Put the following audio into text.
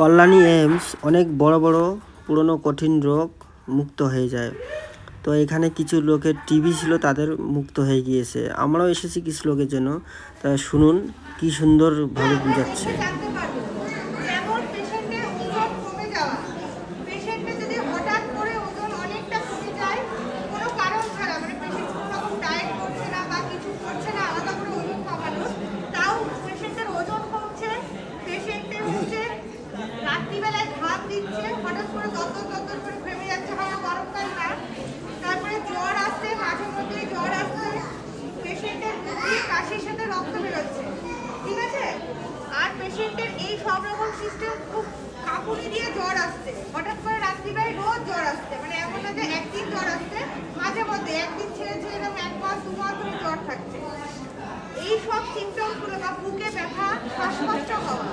Kalyani AIIMS অনেক বড় বড় পুরনো কঠিন রোগ মুক্ত হয়ে যায়। তো এখানে কিছু লোকের টিবি ছিল, তাদের মুক্ত হয়ে গিয়েছে। আমরাও এসেছি কিছু লোকের জন্য। তা শুনুন কি সুন্দরভাবে বুঝাচ্ছে। যেমন পেশেন্টের ওজন কমে যাওয়া, পেশেন্টের যদি হঠাৎ করে ওজন অনেকটা কমে যায় কোনো কারণ ছাড়া, মানে পেশেন্ট কোনো রকম ডায়েট করছে না বা কিছু করছে না আলাদা করে ওজন কমানোর, তাও পেশেন্টের ওজন কমছে, পেশেন্টের হচ্ছে রাত্রিবেলায় ঘাম দিচ্ছে, হঠাৎ করে দরদর করে ঘেমে যাচ্ছে, হয়তো গরমকাল না, তারপরে জ্বর আসছে, মাঝে মধ্যেই জ্বর আসছে, পেশেন্টের কাশির সাথে রক্ত বেরোচ্ছে, ঠিক আছে? আর পেশেন্টের এই সব রকম সিস্টেম খুব কাঁপুনি দিয়ে জ্বর আসছে, হঠাৎ করে রাত্রিবেলায় রোজ জ্বর আসছে, মানে এমন না যে একদিন জ্বর আসছে, মাঝে মধ্যে একদিন ছেড়ে এরকম 1 মাস 2 মাস ধরে জ্বর থাকছে। এই সব সিমটমগুলো বা বুকে ব্যথা, শ্বাসকষ্ট হওয়া,